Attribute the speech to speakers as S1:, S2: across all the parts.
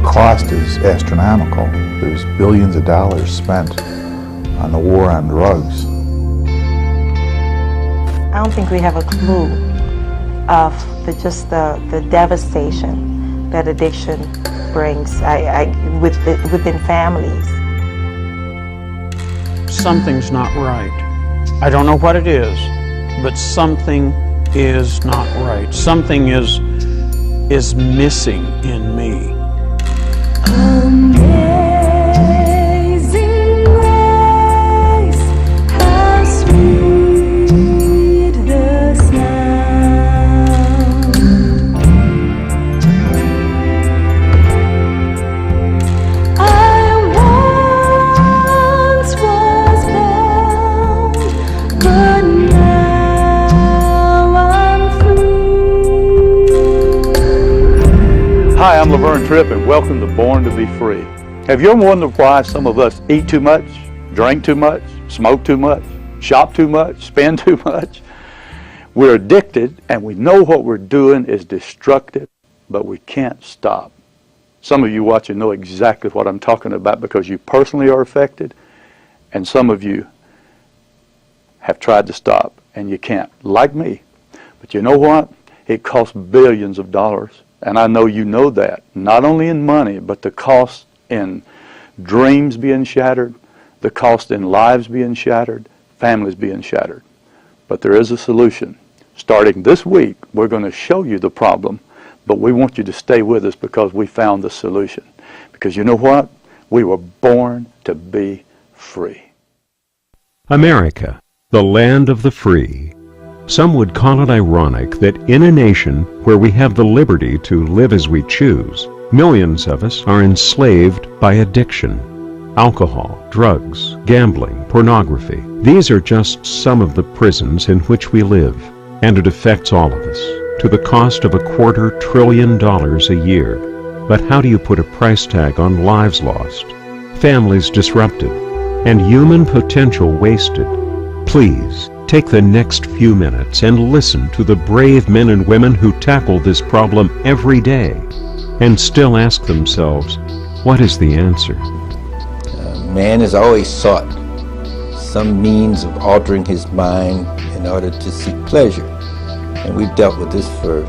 S1: cost is astronomical. There's billions of dollars spent on the war on drugs.
S2: I don't think we have a clue of the devastation that addiction brings within families.
S3: Something's not right. I don't know what it is, but something is not right. Something is missing in me.
S4: Amazing grace, how sweet the sound. I once was bound, but now I'm free.
S5: Hi, I'm Laverne Tripp, and welcome to Born to be Free. Have you ever wondered why some of us eat too much, drink too much, smoke too much, shop too much, spend too much? We're addicted, and we know what we're doing is destructive, but we can't stop. Some of you watching know exactly what I'm talking about because you personally are affected, and some of you have tried to stop, and you can't, like me. But you know what? It costs billions of dollars. And I know you know that, not only in money, but the cost in dreams being shattered, the cost in lives being shattered, families being shattered. But there is a solution. Starting this week, we're going to show you the problem, but we want you to stay with us because we found the solution. Because you know what? We were born to be free.
S6: America, the land of the free. Some would call it ironic that in a nation where we have the liberty to live as we choose, millions of us are enslaved by addiction. Alcohol, drugs, gambling, pornography. These are just some of the prisons in which we live, and it affects all of us, to the cost of $250 billion a year. But how do you put a price tag on lives lost, families disrupted, and human potential wasted? Please, take the next few minutes and listen to the brave men and women who tackle this problem every day and still ask themselves, what is the answer?
S7: Man has always sought some means of altering his mind in order to seek pleasure. And we've dealt with this for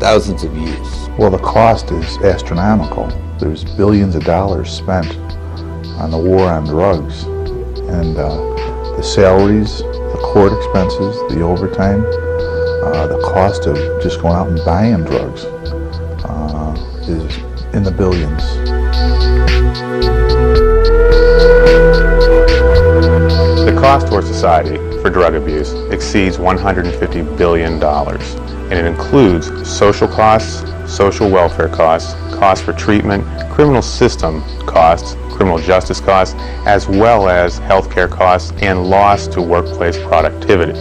S7: thousands of years.
S1: Well, the cost is astronomical. There's billions of dollars spent on the war on drugs. And the salaries, the court expenses, the overtime, the cost of just going out and buying drugs is in the billions.
S8: The cost to our society for drug abuse exceeds $150 billion, and it includes social costs, social welfare costs, costs for treatment, criminal system costs, criminal justice costs, as well as health care costs and loss to workplace productivity.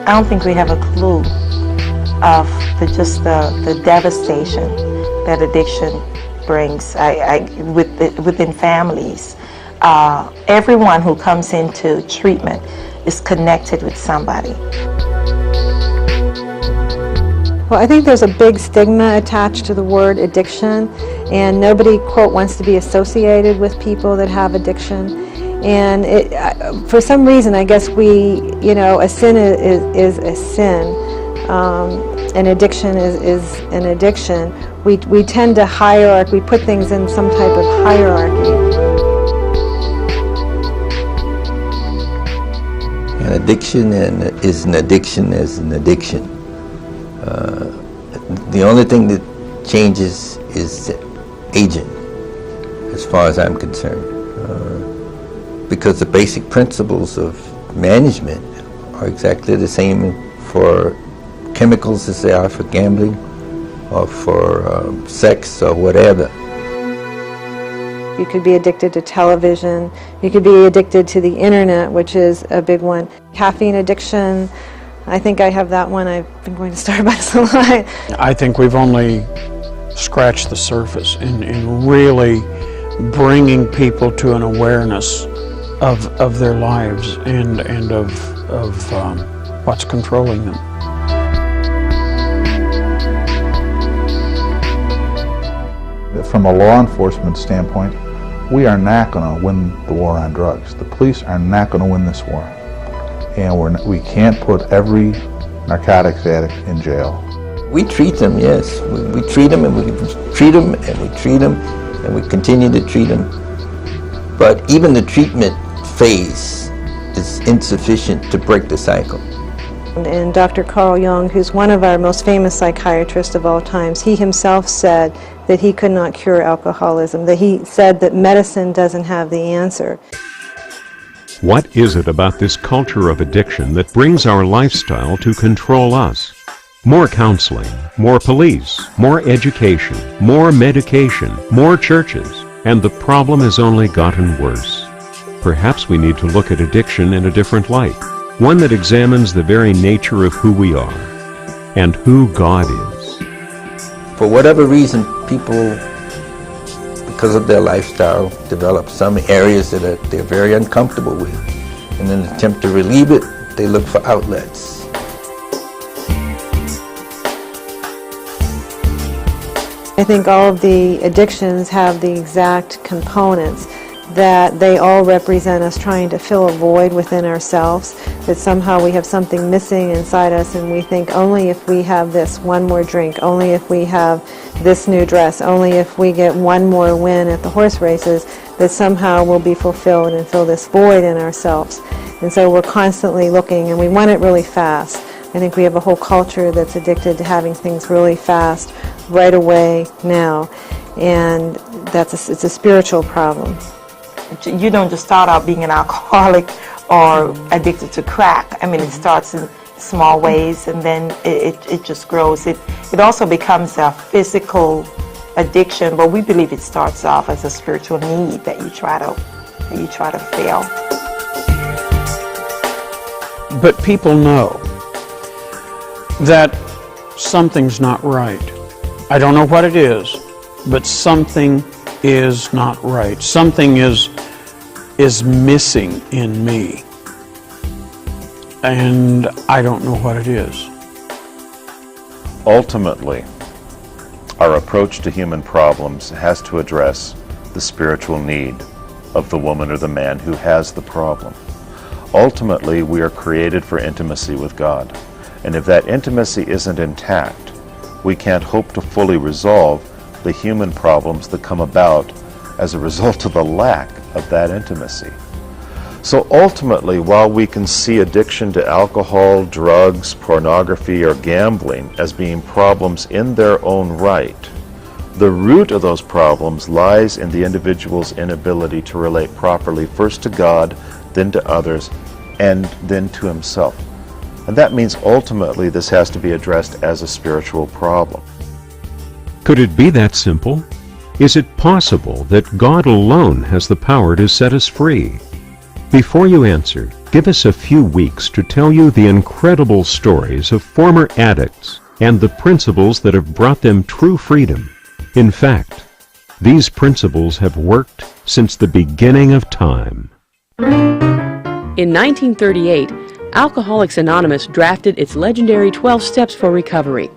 S2: I don't think we have a clue of the devastation that addiction brings within families. Everyone who comes into treatment is connected with somebody.
S9: Well, I think there's a big stigma attached to the word addiction, and nobody, quote, wants to be associated with people that have addiction. And for some reason, I guess a sin is a sin. An addiction is an addiction. We tend to hierarchy, we put things in some type of hierarchy.
S7: An addiction is an addiction is an addiction. The only thing that changes is the agent, as far as I'm concerned. Because the basic principles of management are exactly the same for chemicals as they are for gambling or for sex or whatever.
S9: You could be addicted to television. You could be addicted to the internet, which is a big one. Caffeine addiction, I think I have that one. I've been going to Starbucks a lot.
S3: I think we've only scratched the surface in really bringing people to an awareness of their lives and of what's controlling them.
S1: From a law enforcement standpoint, we are not going to win the war on drugs. The police are not going to win this war. And we can't put every narcotics addict in jail.
S7: We treat them, yes. We treat them and we treat them and we treat them and we continue to treat them. But even the treatment phase is insufficient to break the cycle.
S9: And Dr. Carl Jung, who's one of our most famous psychiatrists of all times, he himself said that he could not cure alcoholism, that he said that medicine doesn't have the answer.
S6: What is it about this culture of addiction that brings our lifestyle to control us? More counseling, more police, more education, more medication, more churches, and the problem has only gotten worse. Perhaps we need to look at addiction in a different light, one that examines the very nature of who we are and who God is.
S7: For whatever reason, people, because of their lifestyle, develop some areas that they're very uncomfortable with. And in an attempt to relieve it, they look for outlets.
S9: I think all of the addictions have the exact components, that they all represent us trying to fill a void within ourselves, that somehow we have something missing inside us and we think only if we have this one more drink, only if we have this new dress, only if we get one more win at the horse races, that somehow we'll be fulfilled and fill this void in ourselves. And so we're constantly looking and we want it really fast. I think we have a whole culture that's addicted to having things really fast, right away, now. And it's a spiritual problem.
S2: You don't just start out being an alcoholic or addicted to crack. I mean, it starts in small ways and then it just grows. It also becomes a physical addiction, but we believe it starts off as a spiritual need that you try to fill.
S3: But people know that something's not right. I don't know what it is, but something is not right. Something is missing in me. And I don't know what it is.
S10: Ultimately, our approach to human problems has to address the spiritual need of the woman or the man who has the problem. Ultimately, we are created for intimacy with God. And if that intimacy isn't intact, we can't hope to fully resolve the human problems that come about as a result of the lack of that intimacy. So ultimately, while we can see addiction to alcohol, drugs, pornography, or gambling as being problems in their own right, the root of those problems lies in the individual's inability to relate properly, first to God, then to others, and then to himself. And that means ultimately this has to be addressed as a spiritual problem.
S6: Could it be that simple? Is it possible that God alone has the power to set us free? Before you answer, give us a few weeks to tell you the incredible stories of former addicts and the principles that have brought them true freedom. In fact, these principles have worked since the beginning of time.
S11: In 1938, Alcoholics Anonymous drafted its legendary 12 Steps for Recovery.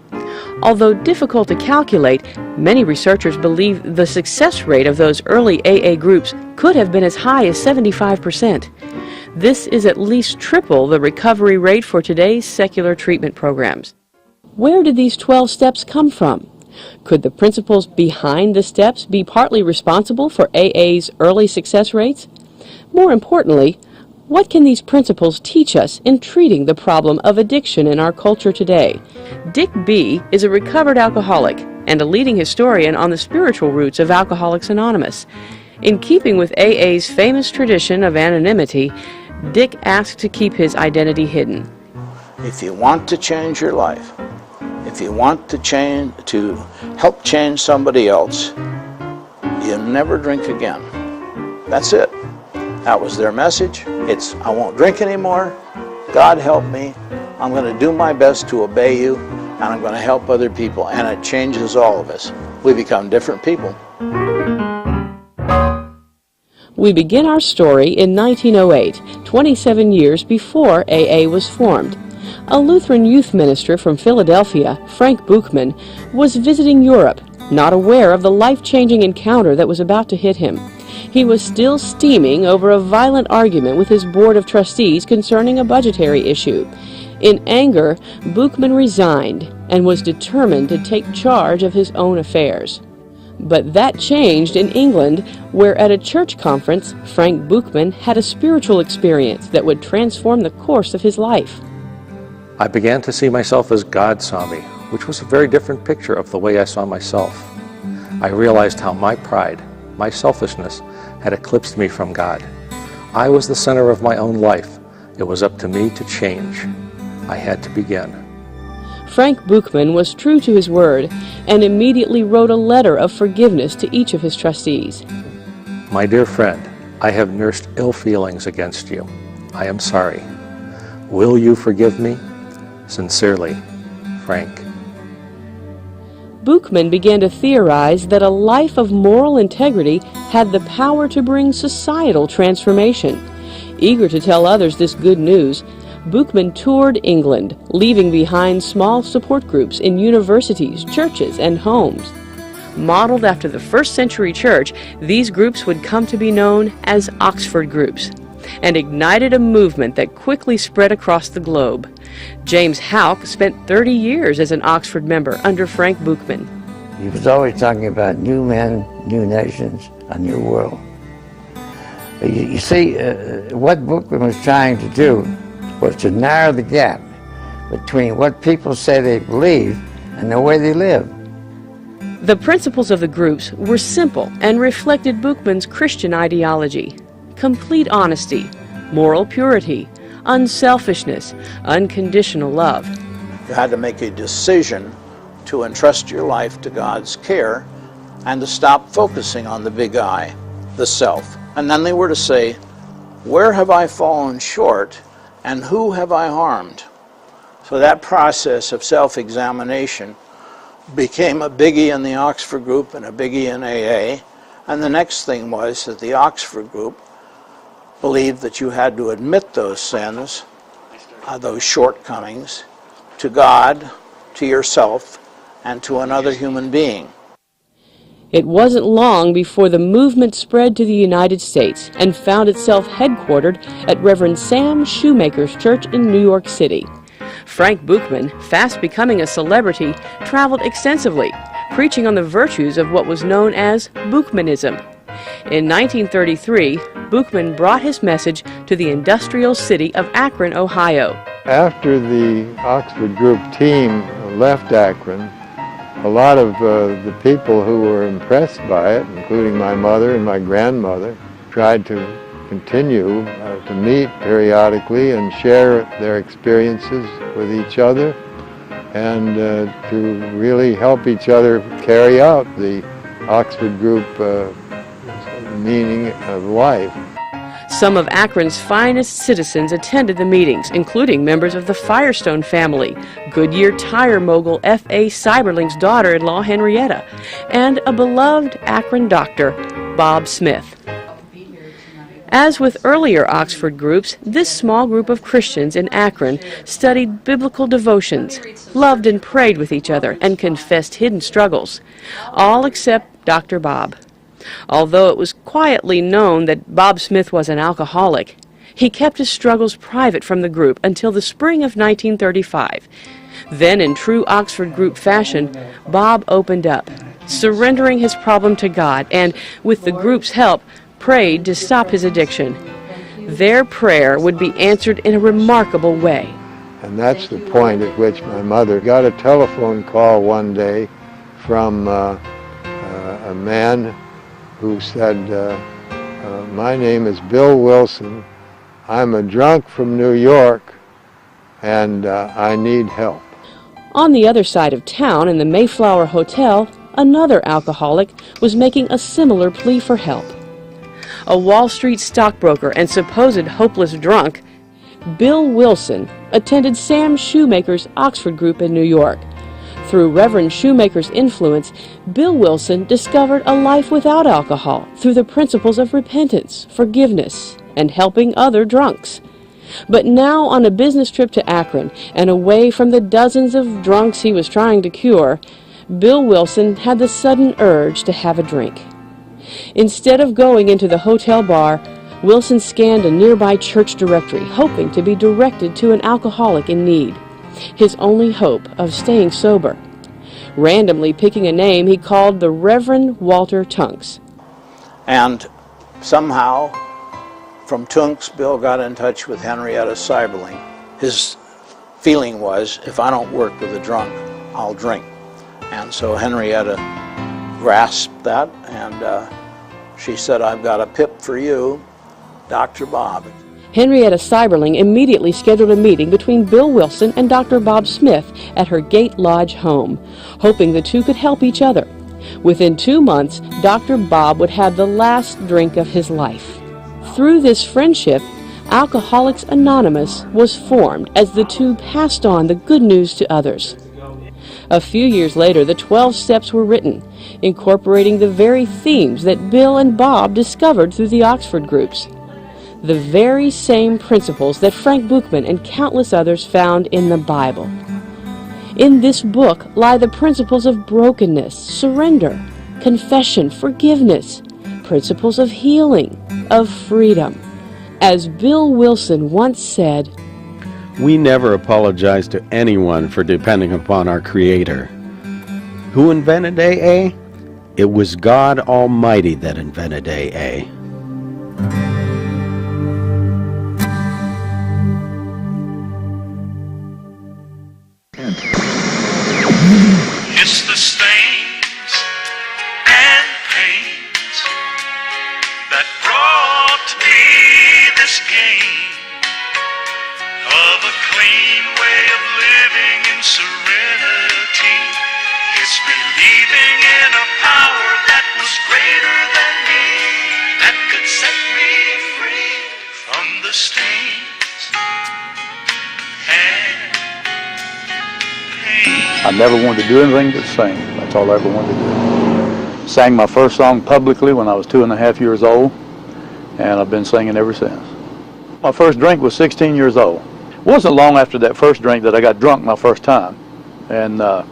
S11: Although difficult to calculate, many researchers believe the success rate of those early AA groups could have been as high as 75%. This is at least triple the recovery rate for today's secular treatment programs. Where did these 12 steps come from? Could the principles behind the steps be partly responsible for AA's early success rates? More importantly, what can these principles teach us in treating the problem of addiction in our culture today? Dick B. is a recovered alcoholic and a leading historian on the spiritual roots of Alcoholics Anonymous. In keeping with AA's famous tradition of anonymity, Dick asked to keep his identity hidden.
S12: If you want to change your life, if you want to help change somebody else, you never drink again. That's it. That was their message. It's, I won't drink anymore. God help me. I'm going to do my best to obey you, and I'm going to help other people. And it changes all of us. We become different people.
S11: We begin our story in 1908, 27 years before AA was formed. A Lutheran youth minister from Philadelphia, Frank Buchman, was visiting Europe not aware of the life-changing encounter that was about to hit him. He was still steaming over a violent argument with his board of trustees concerning a budgetary issue. In anger, Buchman resigned and was determined to take charge of his own affairs. But that changed in England, where at a church conference, Frank Buchman had a spiritual experience that would transform the course of his life.
S13: I began to see myself as God saw me, which was a very different picture of the way I saw myself. I realized how my pride, my selfishness, had eclipsed me from God. I was the center of my own life. It was up to me to change. I had to begin.
S11: Frank Buchman was true to his word and immediately wrote a letter of forgiveness to each of his trustees.
S13: My dear friend, I have nursed ill feelings against you. I am sorry. Will you forgive me? Sincerely, Frank.
S11: Buchman began to theorize that a life of moral integrity had the power to bring societal transformation. Eager to tell others this good news, Buchman toured England, leaving behind small support groups in universities, churches, and homes. Modeled after the first-century church, these groups would come to be known as Oxford groups, and ignited a movement that quickly spread across the globe. James Houck spent 30 years as an Oxford member under Frank Buchman.
S14: He was always talking about new men, new nations, a new world. You see, what Buchman was trying to do was to narrow the gap between what people say they believe and the way they live.
S11: The principles of the groups were simple and reflected Buchman's Christian ideology: complete honesty, moral purity, unselfishness, unconditional love.
S12: You had to make a decision to entrust your life to God's care and to stop focusing on the big I, the self. And then they were to say, where have I fallen short and who have I harmed? So that process of self-examination became a biggie in the Oxford group and a biggie in AA. And the next thing was that the Oxford group believed that you had to admit those sins, those shortcomings, to God, to yourself, and to another human being.
S11: It wasn't long before the movement spread to the United States and found itself headquartered at Reverend Sam Shoemaker's church in New York City. Frank Buchman, fast becoming a celebrity, traveled extensively, preaching on the virtues of what was known as Buchmanism. In 1933, Buchman brought his message to the industrial city of Akron, Ohio.
S15: After the Oxford group team left Akron, a lot of the people who were impressed by it, including my mother and my grandmother, tried to continue to meet periodically and share their experiences with each other and to really help each other carry out the Oxford group meaning of life.
S11: Some of Akron's finest citizens attended the meetings, including members of the Firestone family, Goodyear tire mogul F.A. Seiberling's daughter-in-law Henrietta, and a beloved Akron doctor, Bob Smith. As with earlier Oxford groups, this small group of Christians in Akron studied biblical devotions, loved and prayed with each other, and confessed hidden struggles, all except Dr. Bob. Although it was quietly known that Bob Smith was an alcoholic, he kept his struggles private from the group until the spring of 1935. Then, in true Oxford group fashion, Bob opened up, surrendering his problem to God, and, with the group's help, prayed to stop his addiction. Their prayer would be answered in a remarkable way.
S15: And that's the point at which my mother got a telephone call one day from a man who said, my name is Bill Wilson, I'm a drunk from New York, and I need help.
S11: On the other side of town, in the Mayflower Hotel, another alcoholic was making a similar plea for help. A Wall Street stockbroker and supposed hopeless drunk, Bill Wilson attended Sam Shoemaker's Oxford group in New York. Through Reverend Shoemaker's influence, Bill Wilson discovered a life without alcohol through the principles of repentance, forgiveness, and helping other drunks. But now, on a business trip to Akron and away from the dozens of drunks he was trying to cure, Bill Wilson had the sudden urge to have a drink. Instead of going into the hotel bar, Wilson scanned a nearby church directory, hoping to be directed to an alcoholic in need, his only hope of staying sober. Randomly picking a name, he called the Reverend Walter Tunks.
S12: And somehow, from Tunks, Bill got in touch with Henrietta Seiberling. His feeling was, if I don't work with a drunk, I'll drink. And so Henrietta grasped that, and she said, I've got a pip for you, Dr. Bob.
S11: Henrietta Seiberling immediately scheduled a meeting between Bill Wilson and Dr. Bob Smith at her Gate Lodge home, hoping the two could help each other. Within 2 months, Dr. Bob would have the last drink of his life. Through this friendship, Alcoholics Anonymous was formed as the two passed on the good news to others. A few years later, the 12 steps were written, incorporating the very themes that Bill and Bob discovered through the Oxford groups. The very same principles that Frank Buchman and countless others found in the Bible. In this book lie the principles of brokenness, surrender, confession, forgiveness, principles of healing, of freedom. As Bill Wilson once said,
S16: "We never apologize to anyone for depending upon our Creator. Who invented AA? It was God Almighty that invented AA."
S17: It's the stains and pains that brought me this gain of a clean way of living in serenity. It's believing in a power that was greater than me, that could set me free from the stains and pain.
S5: I never wanted to do anything but sing. That's all I ever wanted to do. Sang my first song publicly when I was 2.5 years old, and I've been singing ever since. My first drink was 16 years old. It wasn't long after that first drink that I got drunk my first time. And I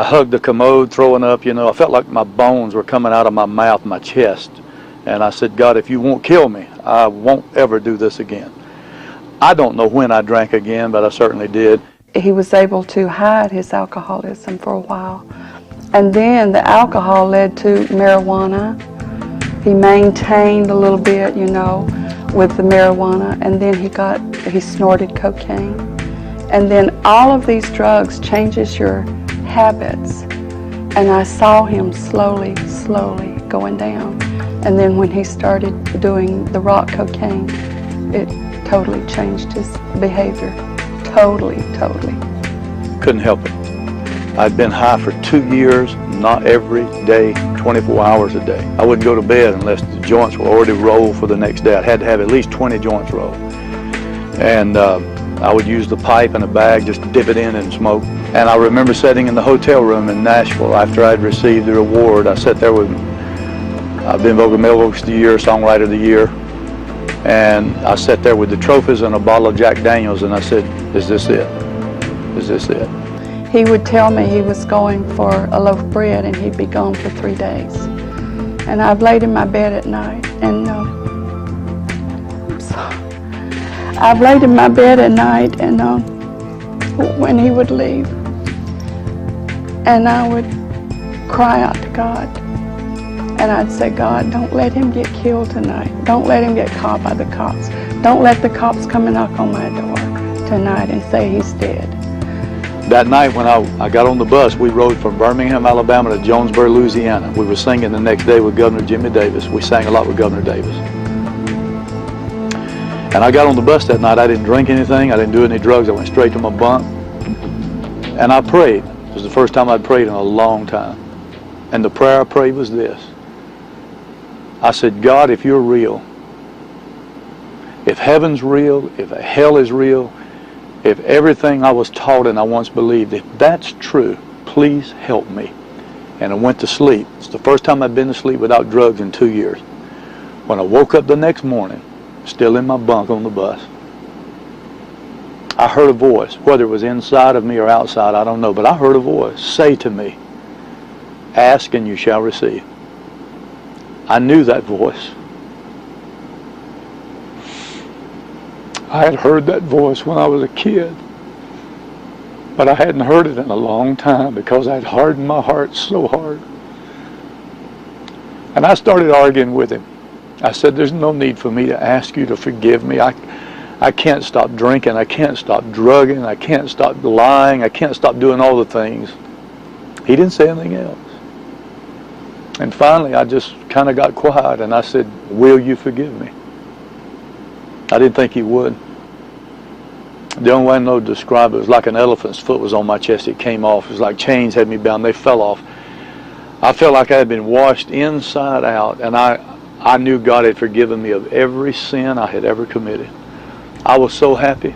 S5: hugged the commode, throwing up, you know. I felt like my bones were coming out of my mouth, my chest. And I said, God, if you won't kill me, I won't ever do this again. I don't know when I drank again, but I certainly did.
S18: He was able to hide his alcoholism for a while. And then the alcohol led to marijuana. He maintained a little bit, you know, with the marijuana, and then he snorted cocaine. And then all of these drugs changes your habits. And I saw him slowly going down. And then when he started doing the rock cocaine, it totally changed his behavior. Totally.
S5: Couldn't help it. I'd been high for 2 years, not every day, 24 hours a day. I wouldn't go to bed unless the joints were already rolled for the next day. I had to have at least 20 joints rolled. And I would use the pipe and a bag, just dip it in and smoke. And I remember sitting in the hotel room in Nashville after I'd received the award. I sat there with, I've been Vocal Male Vocalist of the Year, Songwriter of the Year. And I sat there with the trophies and a bottle of Jack Daniels, and I said, is this it? Is this it?
S18: He would tell me he was going for a loaf of bread and he'd be gone for 3 days. And I've laid in my bed at night and I've laid in my bed at night and when he would leave, and I would cry out to God. And I'd say, God, don't let him get killed tonight. Don't let him get caught by the cops. Don't let the cops come and knock on my door tonight and say he's dead.
S5: That night when I got on the bus, we rode from Birmingham, Alabama to Jonesboro, Louisiana. We were singing the next day with Governor Jimmy Davis. We sang a lot with Governor Davis. And I got on the bus that night. I didn't drink anything. I didn't do any drugs. I went straight to my bunk. And I prayed. It was the first time I'd prayed in a long time. And the prayer I prayed was this. I said, God, if you're real, if heaven's real, if hell is real, if everything I was taught and I once believed, if that's true, please help me. And I went to sleep. It's the first time I'd been to sleep without drugs in 2 years. When I woke up the next morning, still in my bunk on the bus, I heard a voice, whether it was inside of me or outside, I don't know, but I heard a voice say to me, Ask and you shall receive. I knew that voice. I had heard that voice when I was a kid, but I hadn't heard it in a long time because I'd hardened my heart so hard. And I started arguing with him. I said, there's no need for me to ask you to forgive me. I can't stop drinking. I can't stop drugging. I can't stop lying. I can't stop doing all the things. He didn't say anything else. And finally, I just kind of got quiet and I said, will you forgive me? I didn't think he would. The only way I know to describe it was like an elephant's foot was on my chest. It came off. It was like chains had me bound. They fell off. I felt like I had been washed inside out, and I knew God had forgiven me of every sin I had ever committed. I was so happy.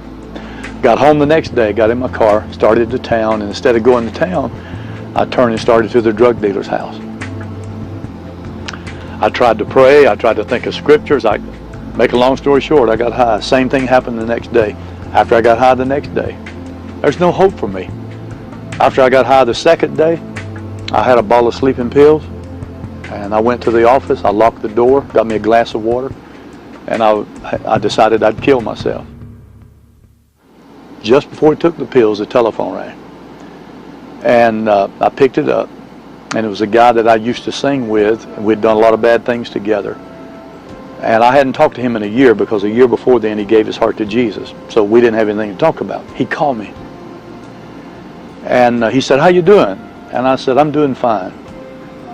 S5: Got home the next day, got in my car, started to town, and instead of going to town, I turned and started to the drug dealer's house. I tried to pray. I tried to think of scriptures. Make a long story short, I got high. Same thing happened the next day. After I got high the next day, there's no hope for me. After I got high the second day, I had a bottle of sleeping pills, and I went to the office. I locked the door, got me a glass of water, and I decided I'd kill myself. Just before I took the pills, the telephone rang, and I picked it up, and it was a guy that I used to sing with, and we'd done a lot of bad things together. And I hadn't talked to him in a year because a year before then he gave his heart to Jesus. So we didn't have anything to talk about. He called me. And he said, how you doing? And I said, I'm doing fine.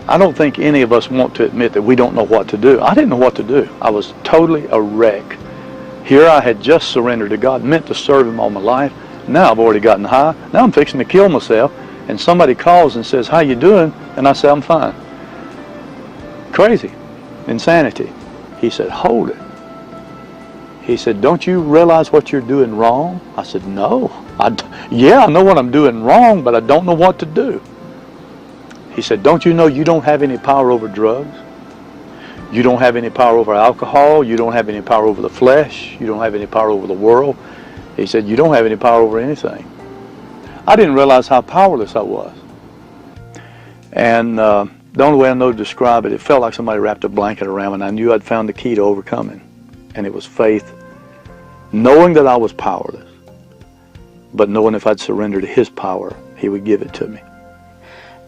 S5: I don't think any of us want to admit that we don't know what to do. I didn't know what to do. I was totally a wreck. Here I had just surrendered to God, meant to serve Him all my life. Now I've already gotten high. Now I'm fixing to kill myself. And somebody calls and says, how you doing? And I say, I'm fine. Crazy. Insanity. He said, hold it. He said, don't you realize what you're doing wrong? I said, no. Yeah, I know what I'm doing wrong, but I don't know what to do. He said, don't you know you don't have any power over drugs? You don't have any power over alcohol. You don't have any power over the flesh. You don't have any power over the world. He said, you don't have any power over anything. I didn't realize how powerless I was. And the only way I know to describe it, it felt like somebody wrapped a blanket around me, and I knew I'd found the key to overcoming. And it was faith, knowing that I was powerless, but knowing if I'd surrender to His power, He would give it to me.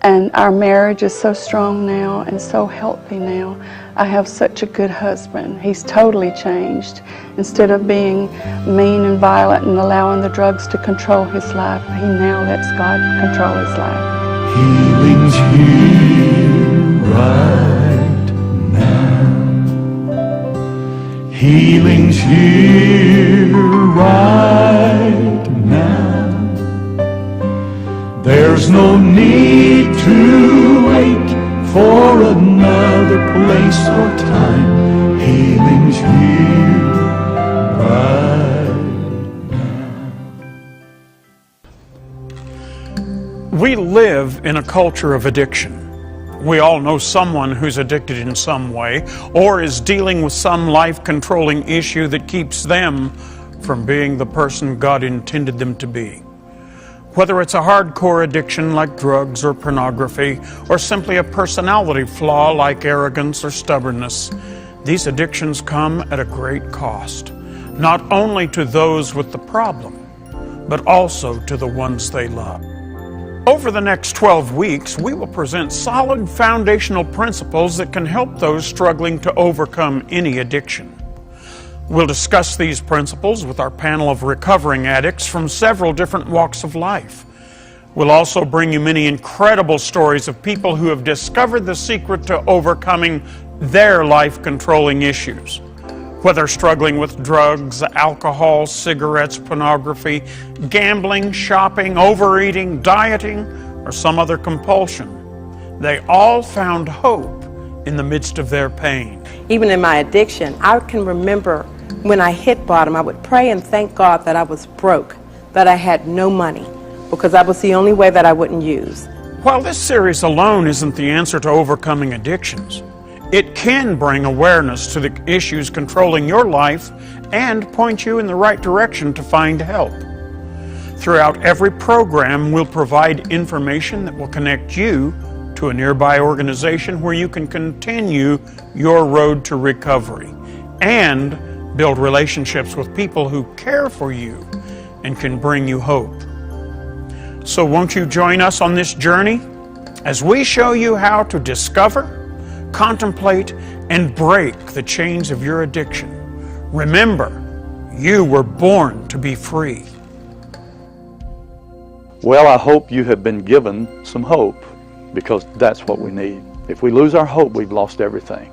S18: And our marriage is so strong now and so healthy now. I have such a good husband. He's totally changed. Instead of being mean and violent and allowing the drugs to control his life, he now lets God control his life.
S17: Healing's here right now. Healing's here right now. There's no need to wait for another place or time. Healing's here right now.
S3: We live in a culture of addiction. We all know someone who's addicted in some way or is dealing with some life-controlling issue that keeps them from being the person God intended them to be. Whether it's a hardcore addiction like drugs or pornography, or simply a personality flaw like arrogance or stubbornness, these addictions come at a great cost, not only to those with the problem, but also to the ones they love. Over the next 12 weeks, we will present solid foundational principles that can help those struggling to overcome any addiction. We'll discuss these principles with our panel of recovering addicts from several different walks of life. We'll also bring you many incredible stories of people who have discovered the secret to overcoming their life-controlling issues. Whether struggling with drugs, alcohol, cigarettes, pornography, gambling, shopping, overeating, dieting, or some other compulsion, they all found hope in the midst of their pain.
S2: Even in my addiction, I can remember when I hit bottom, I would pray and thank God that I was broke, that I had no money, because that was the only way that I wouldn't use.
S3: While this series alone isn't the answer to overcoming addictions, it can bring awareness to the issues controlling your life and point you in the right direction to find help. Throughout every program, we'll provide information that will connect you to a nearby organization where you can continue your road to recovery and build relationships with people who care for you and can bring you hope. So won't you join us on this journey as we show you how to discover, contemplate, and break the chains of your addiction. Remember, you were born to be free.
S5: Well, I hope you have been given some hope, because that's what we need. If we lose our hope, we've lost everything.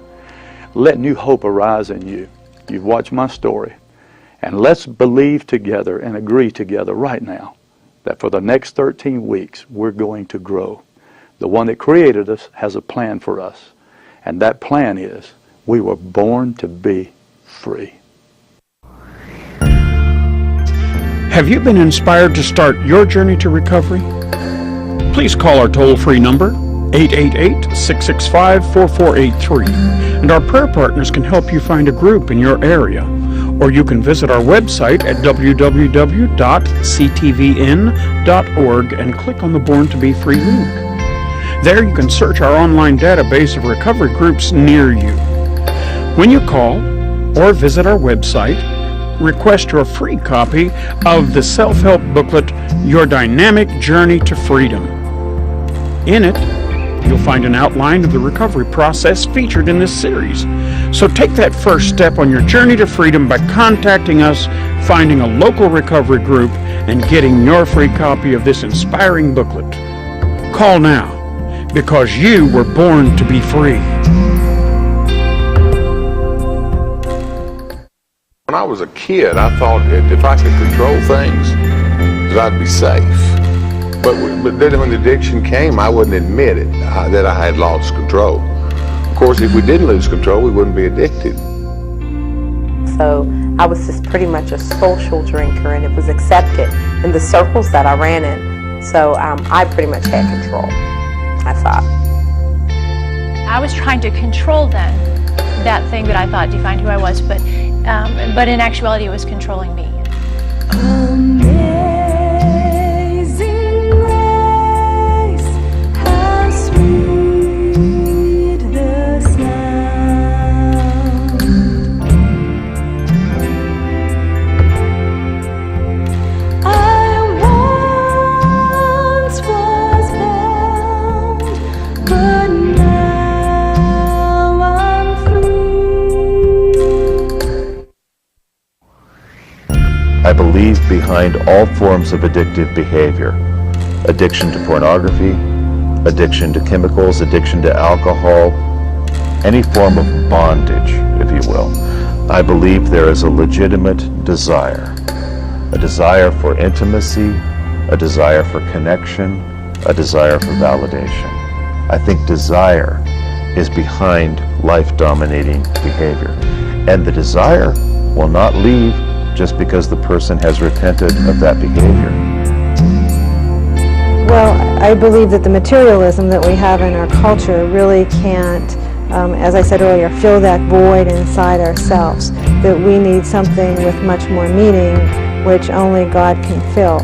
S5: Let new hope arise in you. You've watched my story. And let's believe together and agree together right now that for the next 13 weeks, we're going to grow. The one that created us has a plan for us. And that plan is, we were born to be free.
S3: Have you been inspired to start your journey to recovery? Please call our toll-free number, 888-665-4483, and our prayer partners can help you find a group in your area. Or you can visit our website at www.ctvn.org and click on the Born to Be Free link. There you can search our online database of recovery groups near you. When you call or visit our website, request your free copy of the self-help booklet, Your Dynamic Journey to Freedom. In it, you'll find an outline of the recovery process featured in this series. So take that first step on your journey to freedom by contacting us, finding a local recovery group, and getting your free copy of this inspiring booklet. Call now, because you were born to be free.
S19: When I was a kid, I thought that if I could control things, that I'd be safe. But then when the addiction came, I wouldn't admit it, that I had lost control. Of course, if we didn't lose control, we wouldn't be addicted.
S20: So I was just pretty much a social drinker, and it was accepted in the circles that I ran in. So I pretty much had control, I thought.
S21: I was trying to control then that thing that I thought defined who I was, but in actuality it was controlling me.
S4: Amazing grace, how sweet the sound. I once was bound, but now I'm
S10: I believe behind all forms of addictive behavior, addiction to pornography, addiction to chemicals, addiction to alcohol, any form of bondage, if you will, I believe there is a legitimate desire. A desire for intimacy, a desire for connection, a desire for validation. I think desire is behind life-dominating behavior. And the desire will not leave just because the person has repented of that behavior.
S9: Well, I believe that the materialism that we have in our culture really can't, as I said earlier, fill that void inside ourselves, that we need something with much more meaning, which only God can fill.